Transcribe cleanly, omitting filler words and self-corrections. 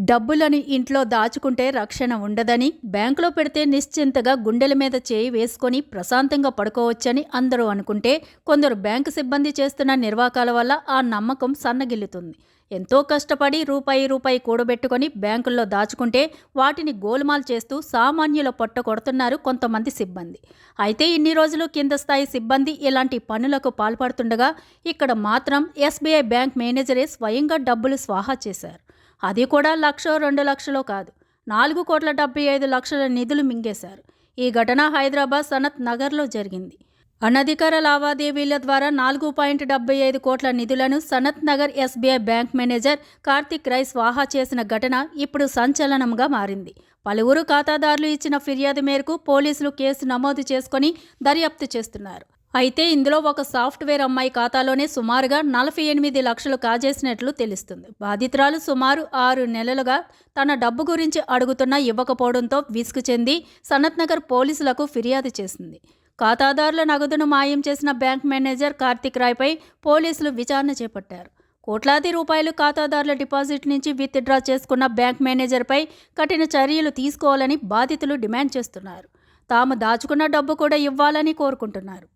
డబ్బులని ఇంట్లో దాచుకుంటే రక్షణ ఉండదని, బ్యాంకులో పెడితే నిశ్చింతగా గుండెల మీద చేయి వేసుకొని ప్రశాంతంగా పడుకోవచ్చని అందరూ అనుకుంటే, కొందరు బ్యాంకు సిబ్బంది చేస్తున్న నిర్వాకాల వల్ల ఆ నమ్మకం సన్నగిల్లుతుంది. ఎంతో కష్టపడి రూపాయి రూపాయి కూడబెట్టుకొని బ్యాంకుల్లో దాచుకుంటే వాటిని గోలుమాల్ చేస్తూ సామాన్యుల పొట్ట కొడుతున్నారు కొంతమంది సిబ్బంది. అయితే ఇన్ని రోజులు కింద స్థాయి సిబ్బంది ఇలాంటి పనులకు పాల్పడుతుండగా, ఇక్కడ మాత్రం ఎస్బీఐ బ్యాంక్ మేనేజరే స్వయంగా డబ్బులు స్వాహా చేశారు. అది కూడా 1,00,000-2,00,000 కాదు, 4,75,00,000 నిధులు మింగేశారు. ఈ ఘటన హైదరాబాద్ సనత్ నగర్లో జరిగింది. అనధికార లావాదేవీల ద్వారా 4.75 కోట్ల నిధులను Sanath Nagar SBI bank manager Karthik Rai స్వాహా చేసిన ఘటన ఇప్పుడు సంచలనంగా మారింది. పలువురు ఖాతాదారులు ఇచ్చిన ఫిర్యాదు మేరకు పోలీసులు కేసు నమోదు చేసుకొని దర్యాప్తు చేస్తున్నారు. అయితే ఇందులో ఒక సాఫ్ట్వేర్ అమ్మాయి ఖాతాలోనే సుమారుగా 48 లక్షలు కాజేసినట్లు తెలుస్తుంది. బాధితురాలు సుమారు 6 నెలలుగా తన డబ్బు గురించి అడుగుతున్నా ఇవ్వకపోవడంతో విసుగు చెంది సనత్ నగర్ పోలీసులకు ఫిర్యాదు చేసింది. ఖాతాదారుల నగదును మాయం చేసిన బ్యాంక్ మేనేజర్ కార్తిక్ రాయ్పై పోలీసులు విచారణ చేపట్టారు. కోట్లాది రూపాయలు ఖాతాదారుల డిపాజిట్ నుంచి విత్డ్రా చేసుకున్న బ్యాంక్ మేనేజర్పై కఠిన చర్యలు తీసుకోవాలని బాధితులు డిమాండ్ చేస్తున్నారు. తాము దాచుకున్న డబ్బు కూడా ఇవ్వాలని కోరుకుంటున్నారు.